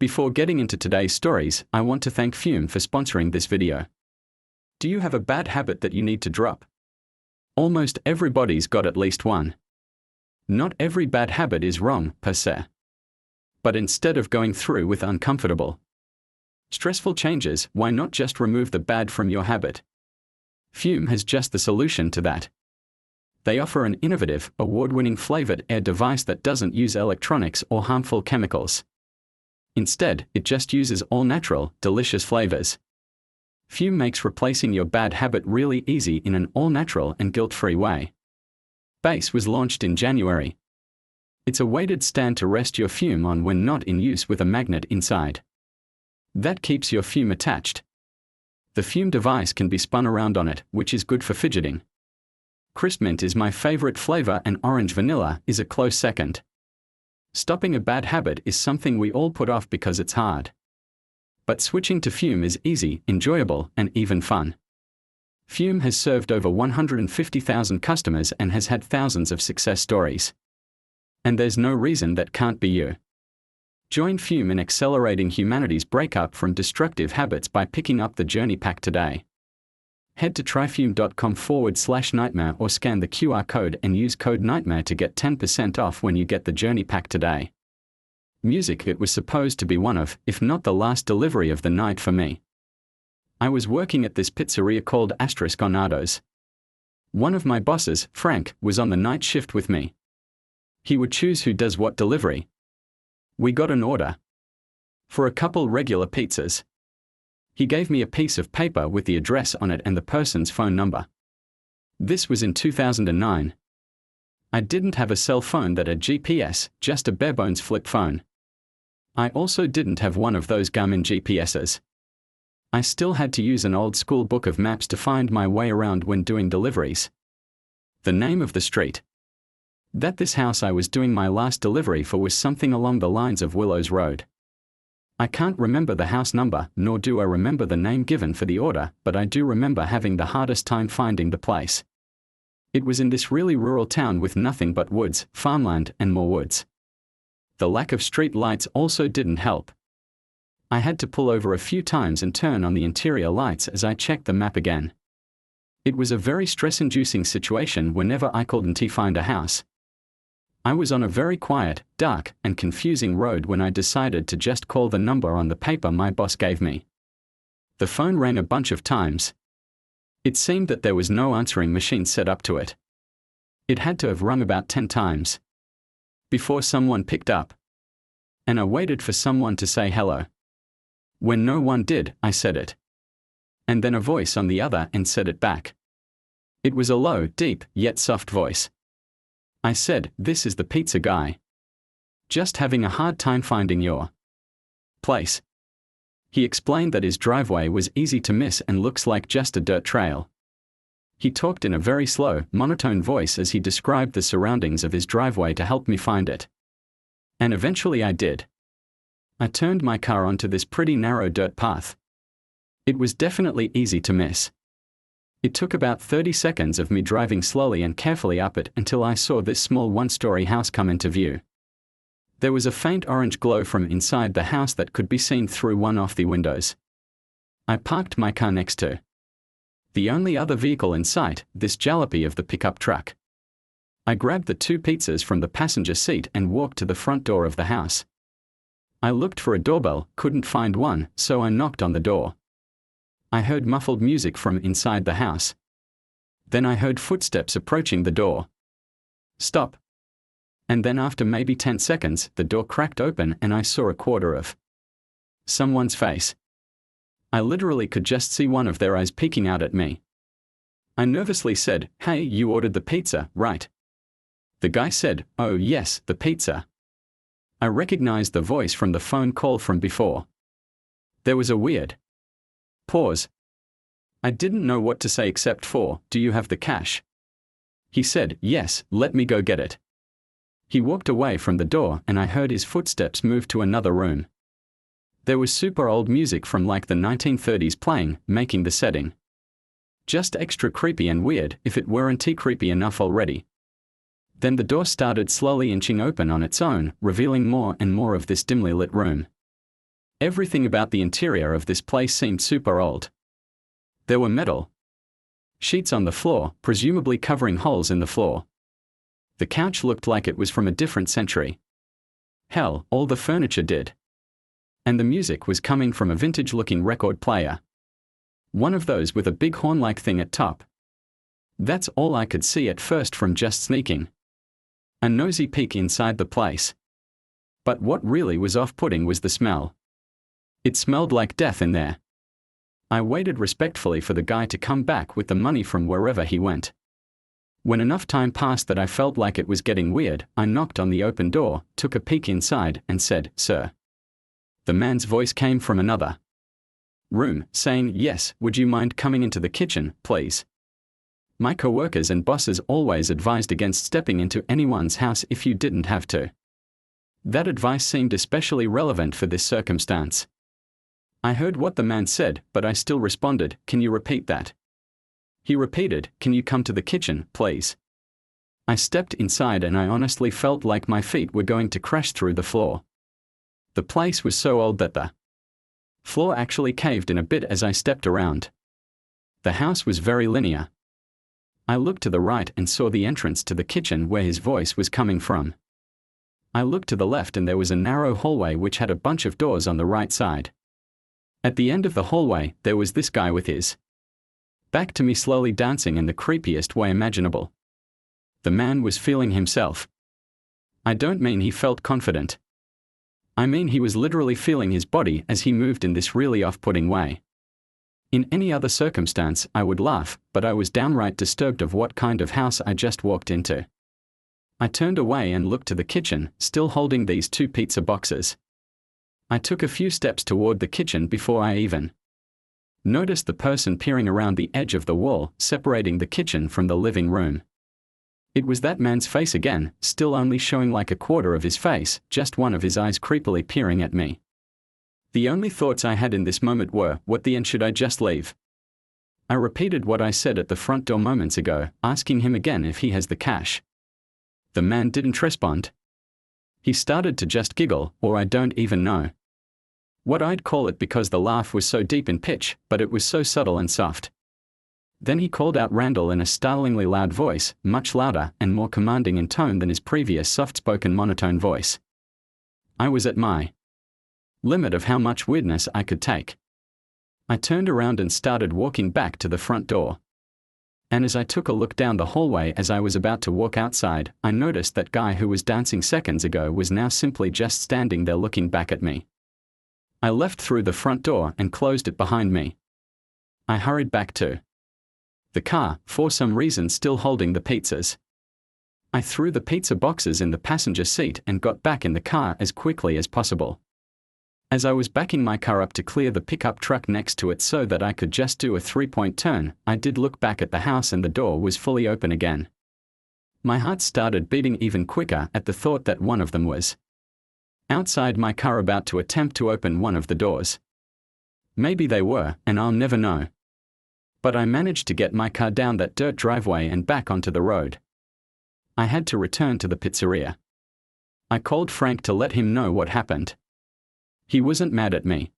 Before getting into today's stories, I want to thank Fume for sponsoring this video. Do you have a bad habit that you need to drop? Almost everybody's got at least one. Not every bad habit is wrong, per se. But instead of going through with uncomfortable, stressful changes, why not just remove the bad from your habit? Fume has just the solution to that. They offer an innovative, award-winning flavored air device that doesn't use electronics or harmful chemicals. Instead, it just uses all-natural, delicious flavors. Fume makes replacing your bad habit really easy in an all-natural and guilt-free way. Base was launched in January. It's a weighted stand to rest your Fume on when not in use with a magnet inside. That keeps your Fume attached. The Fume device can be spun around on it, which is good for fidgeting. Crisp mint is my favorite flavor and orange vanilla is a close second. Stopping a bad habit is something we all put off because it's hard. But switching to Fume is easy, enjoyable, and even fun. Fume has served over 150,000 customers and has had thousands of success stories. And there's no reason that can't be you. Join Fume in accelerating humanity's breakup from destructive habits by picking up the Journey Pack today. Head to tryfume.com/nightmare or scan the QR code and use code NIGHTMARE to get 10% off when you get the Journey Pack today. Music. It was supposed to be one of, if not the last delivery of the night for me. I was working at this pizzeria called Onados. One of my bosses, Frank, was on the night shift with me. He would choose who does what delivery. We got an order for a couple regular pizzas. He gave me a piece of paper with the address on it and the person's phone number. This was in 2009. I didn't have a cell phone that had GPS, just a barebones flip phone. I also didn't have one of those Garmin GPSs. I still had to use an old school book of maps to find my way around when doing deliveries. The name of the street that this house I was doing my last delivery for was something along the lines of Willows Road. I can't remember the house number, nor do I remember the name given for the order, but I do remember having the hardest time finding the place. It was in this really rural town with nothing but woods, farmland, and more woods. The lack of street lights also didn't help. I had to pull over a few times and turn on the interior lights as I checked the map again. It was a very stress-inducing situation whenever I couldn't find a house. I was on a very quiet, dark, and confusing road when I decided to just call the number on the paper my boss gave me. The phone rang a bunch of times. It seemed that there was no answering machine set up to it. It had to have rung about 10 times before someone picked up. And I waited for someone to say hello. When no one did, I said it. And then a voice on the other end said it back. It was a low, deep, yet soft voice. I said, "This is the pizza guy. Just having a hard time finding your place." He explained that his driveway was easy to miss and looks like just a dirt trail. He talked in a very slow, monotone voice as he described the surroundings of his driveway to help me find it. And eventually I did. I turned my car onto this pretty narrow dirt path. It was definitely easy to miss. It took about 30 seconds of me driving slowly and carefully up it until I saw this small one-story house come into view. There was a faint orange glow from inside the house that could be seen through one of the windows. I parked my car next to the only other vehicle in sight, this jalopy of the pickup truck. I grabbed the 2 pizzas from the passenger seat and walked to the front door of the house. I looked for a doorbell, couldn't find one, so I knocked on the door. I heard muffled music from inside the house. Then I heard footsteps approaching the door. Stop. And then after maybe 10 seconds, the door cracked open and I saw a quarter of someone's face. I literally could just see one of their eyes peeking out at me. I nervously said, "Hey, you ordered the pizza, right?" The guy said, "Oh yes, the pizza." I recognized the voice from the phone call from before. There was a weird pause. I didn't know what to say except for, "Do you have the cash?" He said, "Yes, let me go get it." He walked away from the door and I heard his footsteps move to another room. There was super old music from like the 1930s playing, making the setting just extra creepy and weird if it weren't creepy enough already. Then the door started slowly inching open on its own, revealing more and more of this dimly lit room. Everything about the interior of this place seemed super old. There were metal sheets on the floor, presumably covering holes in the floor. The couch looked like it was from a different century. Hell, all the furniture did. And the music was coming from a vintage-looking record player. One of those with a big horn-like thing at top. That's all I could see at first from just sneaking a nosy peek inside the place. But what really was off-putting was the smell. It smelled like death in there. I waited respectfully for the guy to come back with the money from wherever he went. When enough time passed that I felt like it was getting weird, I knocked on the open door, took a peek inside, and said, "Sir." The man's voice came from another room, saying, "Yes, would you mind coming into the kitchen, please?" My co-workers and bosses always advised against stepping into anyone's house if you didn't have to. That advice seemed especially relevant for this circumstance. I heard what the man said, but I still responded, "Can you repeat that?" He repeated, "Can you come to the kitchen, please?" I stepped inside and I honestly felt like my feet were going to crash through the floor. The place was so old that the floor actually caved in a bit as I stepped around. The house was very linear. I looked to the right and saw the entrance to the kitchen where his voice was coming from. I looked to the left and there was a narrow hallway which had a bunch of doors on the right side. At the end of the hallway, there was this guy with his back to me slowly dancing in the creepiest way imaginable. The man was feeling himself. I don't mean he felt confident. I mean he was literally feeling his body as he moved in this really off-putting way. In any other circumstance, I would laugh, but I was downright disturbed of what kind of house I just walked into. I turned away and looked to the kitchen, still holding these 2 pizza boxes. I took a few steps toward the kitchen before I even noticed the person peering around the edge of the wall, separating the kitchen from the living room. It was that man's face again, still only showing like a quarter of his face, just one of his eyes creepily peering at me. The only thoughts I had in this moment were, what the end should I just leave? I repeated what I said at the front door moments ago, asking him again if he has the cash. The man didn't respond. He started to just giggle, or I don't even know what I'd call it because the laugh was so deep in pitch, but it was so subtle and soft. Then he called out Randall in a startlingly loud voice, much louder and more commanding in tone than his previous soft-spoken monotone voice. I was at my limit of how much weirdness I could take. I turned around and started walking back to the front door. And as I took a look down the hallway as I was about to walk outside, I noticed that guy who was dancing seconds ago was now simply just standing there looking back at me. I left through the front door and closed it behind me. I hurried back to the car, for some reason still holding the pizzas. I threw the pizza boxes in the passenger seat and got back in the car as quickly as possible. As I was backing my car up to clear the pickup truck next to it so that I could just do a 3-point turn, I did look back at the house and the door was fully open again. My heart started beating even quicker at the thought that one of them was outside my car about to attempt to open one of the doors. Maybe they were, and I'll never know. But I managed to get my car down that dirt driveway and back onto the road. I had to return to the pizzeria. I called Frank to let him know what happened. He wasn't mad at me.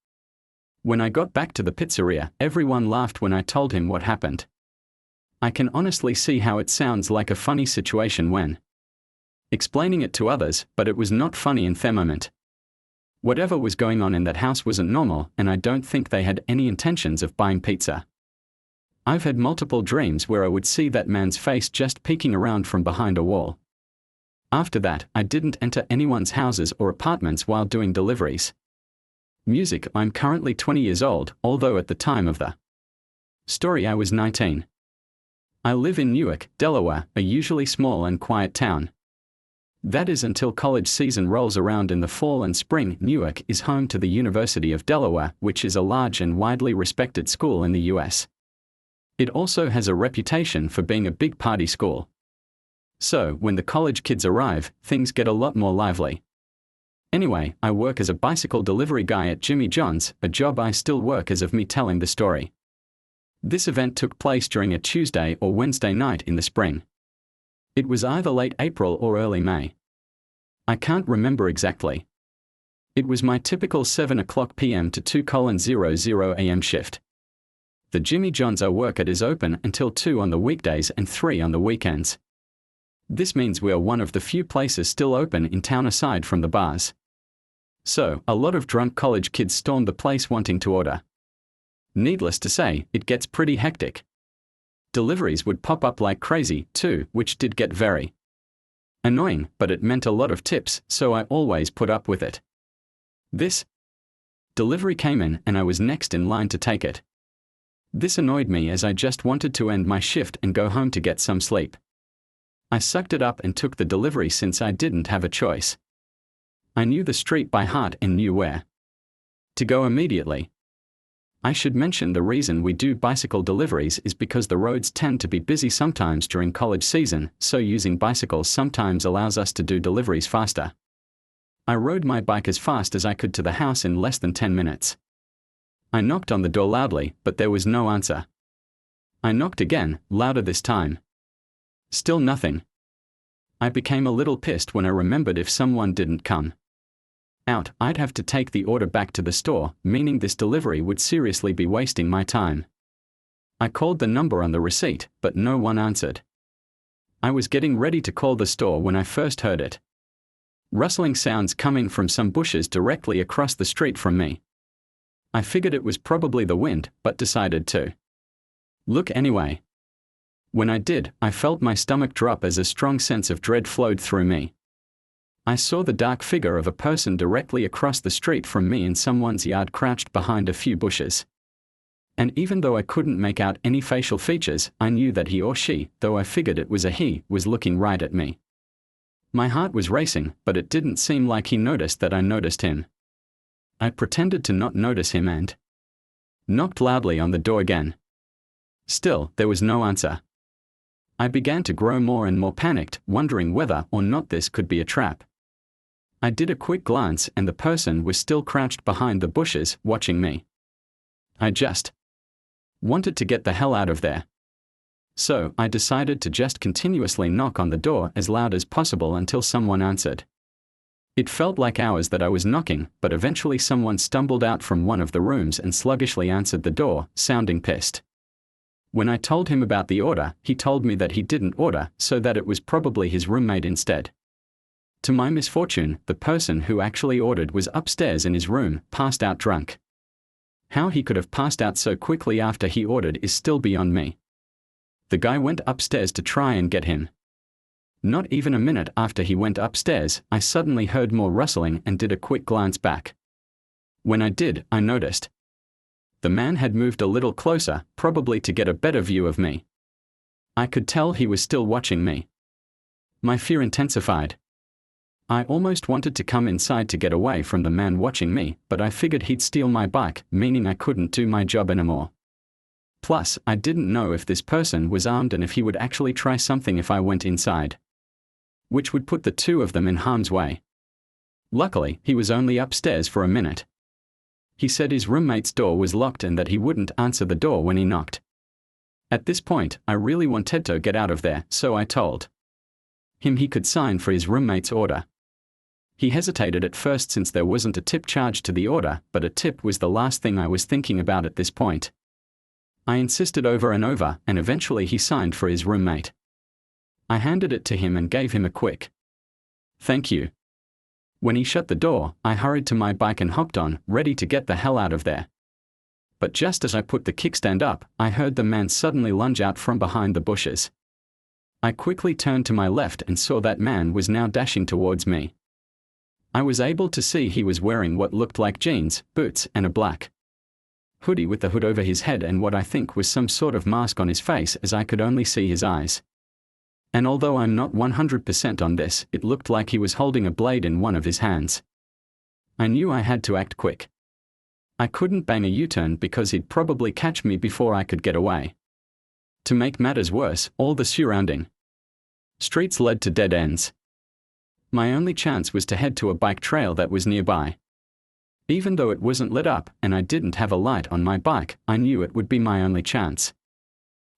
When I got back to the pizzeria, everyone laughed when I told him what happened. I can honestly see how it sounds like a funny situation when explaining it to others, but it was not funny in the moment. Whatever was going on in that house wasn't normal, and I don't think they had any intentions of buying pizza. I've had multiple dreams where I would see that man's face just peeking around from behind a wall. After that, I didn't enter anyone's houses or apartments while doing deliveries. Music. I'm currently 20 years old, although at the time of the story I was 19. I live in Newark, Delaware, a usually small and quiet town. That is until college season rolls around in the fall and spring. Newark is home to the University of Delaware, which is a large and widely respected school in the US. It also has a reputation for being a big party school. So, when the college kids arrive, things get a lot more lively. Anyway, I work as a bicycle delivery guy at Jimmy John's, a job I still work as of me telling the story. This event took place during a Tuesday or Wednesday night in the spring. It was either late April or early May. I can't remember exactly. It was my typical 7:00 p.m. to 2:00 a.m. shift. The Jimmy John's I work at is open until 2 on the weekdays and 3 on the weekends. This means we are one of the few places still open in town aside from the bars. So, a lot of drunk college kids storm the place wanting to order. Needless to say, it gets pretty hectic. Deliveries would pop up like crazy, too, which did get very annoying, but it meant a lot of tips, so I always put up with it. This delivery came in and I was next in line to take it. This annoyed me as I just wanted to end my shift and go home to get some sleep. I sucked it up and took the delivery since I didn't have a choice. I knew the street by heart and knew where to go immediately. I should mention the reason we do bicycle deliveries is because the roads tend to be busy sometimes during college season, so using bicycles sometimes allows us to do deliveries faster. I rode my bike as fast as I could to the house in less than 10 minutes. I knocked on the door loudly, but there was no answer. I knocked again, louder this time. Still nothing. I became a little pissed when I remembered if someone didn't come out, I'd have to take the order back to the store, meaning this delivery would seriously be wasting my time. I called the number on the receipt, but no one answered. I was getting ready to call the store when I first heard it. Rustling sounds coming from some bushes directly across the street from me. I figured it was probably the wind, but decided to look anyway. When I did, I felt my stomach drop as a strong sense of dread flowed through me. I saw the dark figure of a person directly across the street from me in someone's yard crouched behind a few bushes. And even though I couldn't make out any facial features, I knew that he or she, though I figured it was a he, was looking right at me. My heart was racing, but it didn't seem like he noticed that I noticed him. I pretended to not notice him and knocked loudly on the door again. Still, there was no answer. I began to grow more and more panicked, wondering whether or not this could be a trap. I did a quick glance and the person was still crouched behind the bushes, watching me. I just wanted to get the hell out of there. So, I decided to just continuously knock on the door as loud as possible until someone answered. It felt like hours that I was knocking, but eventually someone stumbled out from one of the rooms and sluggishly answered the door, sounding pissed. When I told him about the order, he told me that he didn't order, so that it was probably his roommate instead. To my misfortune, the person who actually ordered was upstairs in his room, passed out drunk. How he could have passed out so quickly after he ordered is still beyond me. The guy went upstairs to try and get him. Not even a minute after he went upstairs, I suddenly heard more rustling and did a quick glance back. When I did, I noticed the man had moved a little closer, probably to get a better view of me. I could tell he was still watching me. My fear intensified. I almost wanted to come inside to get away from the man watching me, but I figured he'd steal my bike, meaning I couldn't do my job anymore. Plus, I didn't know if this person was armed and if he would actually try something if I went inside, which would put the two of them in harm's way. Luckily, he was only upstairs for a minute. He said his roommate's door was locked and that he wouldn't answer the door when he knocked. At this point, I really wanted to get out of there, so I told him he could sign for his roommate's order. He hesitated at first since there wasn't a tip charged to the order, but a tip was the last thing I was thinking about at this point. I insisted over and over, and eventually he signed for his roommate. I handed it to him and gave him a quick thank you. When he shut the door, I hurried to my bike and hopped on, ready to get the hell out of there. But just as I put the kickstand up, I heard the man suddenly lunge out from behind the bushes. I quickly turned to my left and saw that man was now dashing towards me. I was able to see he was wearing what looked like jeans, boots, and a black hoodie with the hood over his head and what I think was some sort of mask on his face, as I could only see his eyes. And although I'm not 100% on this, it looked like he was holding a blade in one of his hands. I knew I had to act quick. I couldn't bang a U-turn because he'd probably catch me before I could get away. To make matters worse, all the surrounding streets led to dead ends. My only chance was to head to a bike trail that was nearby. Even though it wasn't lit up and I didn't have a light on my bike, I knew it would be my only chance.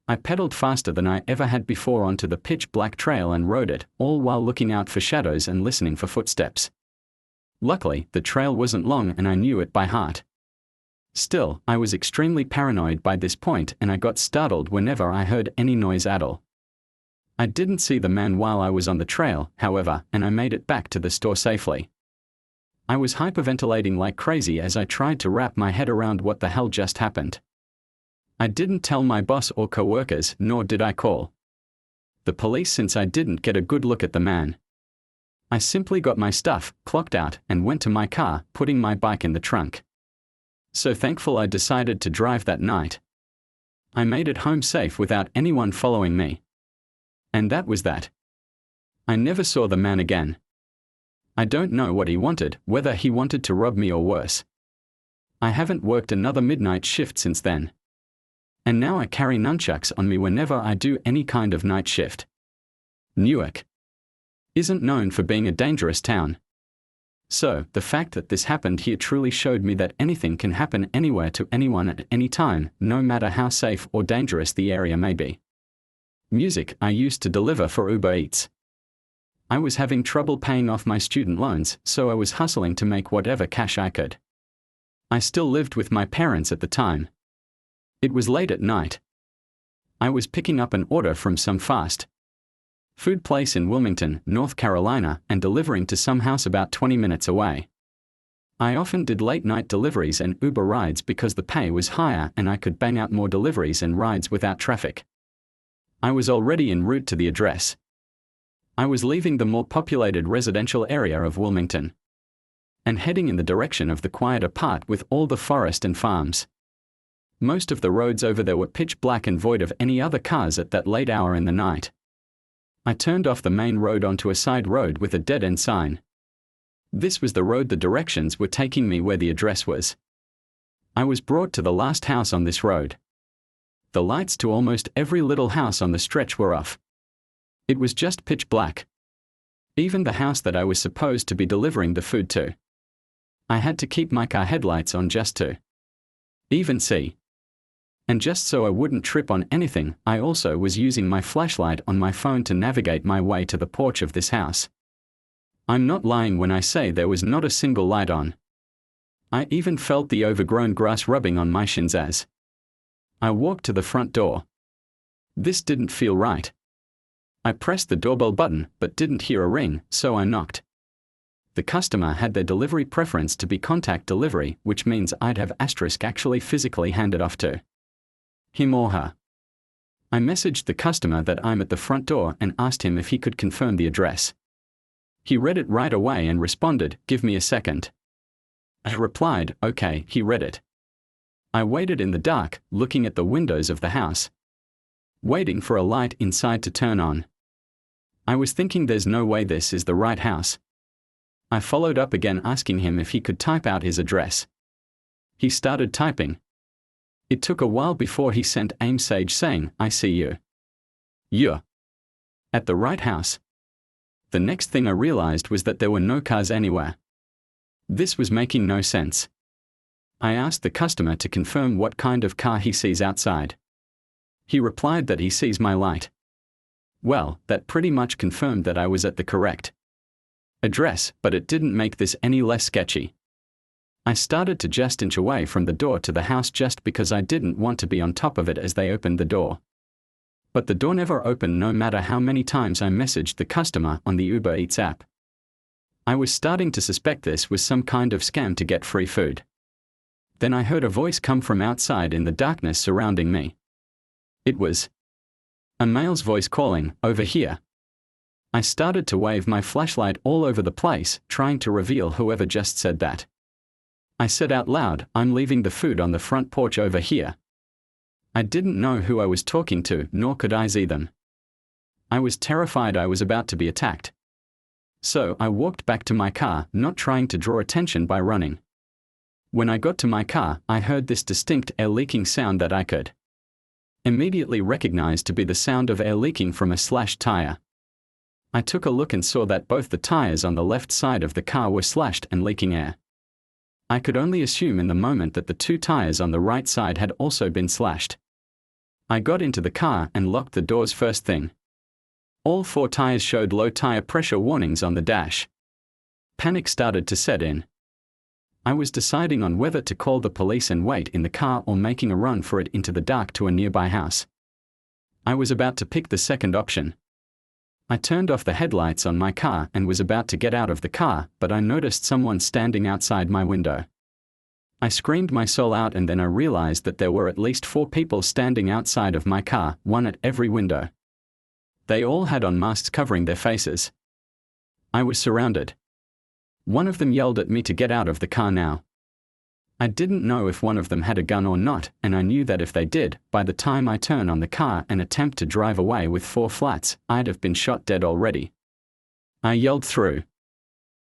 I pedaled faster than I ever had before onto the pitch-black trail and rode it, all while looking out for shadows and listening for footsteps. Luckily, the trail wasn't long and I knew it by heart. Still, I was extremely paranoid by this point and I got startled whenever I heard any noise at all. I didn't see the man while I was on the trail, however, and I made it back to the store safely. I was hyperventilating like crazy as I tried to wrap my head around what the hell just happened. I didn't tell my boss or co-workers, nor did I call the police since I didn't get a good look at the man. I simply got my stuff, clocked out, and went to my car, putting my bike in the trunk. So thankful I decided to drive that night. I made it home safe without anyone following me. And that was that. I never saw the man again. I don't know what he wanted, whether he wanted to rob me or worse. I haven't worked another midnight shift since then. And now I carry nunchucks on me whenever I do any kind of night shift. Newark isn't known for being a dangerous town. So, the fact that this happened here truly showed me that anything can happen anywhere to anyone at any time, no matter how safe or dangerous the area may be. Music I used to deliver for Uber Eats. I was having trouble paying off my student loans, so I was hustling to make whatever cash I could. I still lived with my parents at the time. It was late at night. I was picking up an order from some fast food place in Wilmington, North Carolina, and delivering to some house about 20 minutes away. I often did late night deliveries and Uber rides because the pay was higher and I could bang out more deliveries and rides without traffic. I was already en route to the address. I was leaving the more populated residential area of Wilmington and heading in the direction of the quieter part with all the forest and farms. Most of the roads over there were pitch black and void of any other cars at that late hour in the night. I turned off the main road onto a side road with a dead-end sign. This was the road the directions were taking me where the address was. I was brought to the last house on this road. The lights to almost every little house on the stretch were off. It was just pitch black. Even the house that I was supposed to be delivering the food to. I had to keep my car headlights on just to even see. And just so I wouldn't trip on anything, I also was using my flashlight on my phone to navigate my way to the porch of this house. I'm not lying when I say there was not a single light on. I even felt the overgrown grass rubbing on my shins as I walked to the front door. This didn't feel right. I pressed the doorbell button but didn't hear a ring, so I knocked. The customer had their delivery preference to be contact delivery, which means I'd have asterisk actually physically handed off to him or her. I messaged the customer that I'm at the front door and asked him if he could confirm the address. He read it right away and responded, "Give me a second." I replied, "Okay." He read it. I waited in the dark, looking at the windows of the house, waiting for a light inside to turn on. I was thinking there's no way this is the right house. I followed up again asking him if he could type out his address. He started typing. It took a while before he sent a message saying, "I see you. You're at the right house." The next thing I realized was that there were no cars anywhere. This was making no sense. I asked the customer to confirm what kind of car he sees outside. He replied that he sees my light. Well, that pretty much confirmed that I was at the correct address, but it didn't make this any less sketchy. I started to just inch away from the door to the house just because I didn't want to be on top of it as they opened the door. But the door never opened no matter how many times I messaged the customer on the Uber Eats app. I was starting to suspect this was some kind of scam to get free food. Then I heard a voice come from outside in the darkness surrounding me. It was a male's voice calling, "Over here." I started to wave my flashlight all over the place, trying to reveal whoever just said that. I said out loud, "I'm leaving the food on the front porch over here." I didn't know who I was talking to, nor could I see them. I was terrified I was about to be attacked. So I walked back to my car, not trying to draw attention by running. When I got to my car, I heard this distinct air leaking sound that I could immediately recognize to be the sound of air leaking from a slashed tire. I took a look and saw that both the tires on the left side of the car were slashed and leaking air. I could only assume in the moment that the two tires on the right side had also been slashed. I got into the car and locked the doors first thing. All four tires showed low tire pressure warnings on the dash. Panic started to set in. I was deciding on whether to call the police and wait in the car or making a run for it into the dark to a nearby house. I was about to pick the second option. I turned off the headlights on my car and was about to get out of the car, but I noticed someone standing outside my window. I screamed my soul out, and then I realized that there were at least 4 people standing outside of my car, one at every window. They all had on masks covering their faces. I was surrounded. One of them yelled at me to get out of the car now. I didn't know if one of them had a gun or not, and I knew that if they did, by the time I turn on the car and attempt to drive away with 4 flats, I'd have been shot dead already. I yelled through,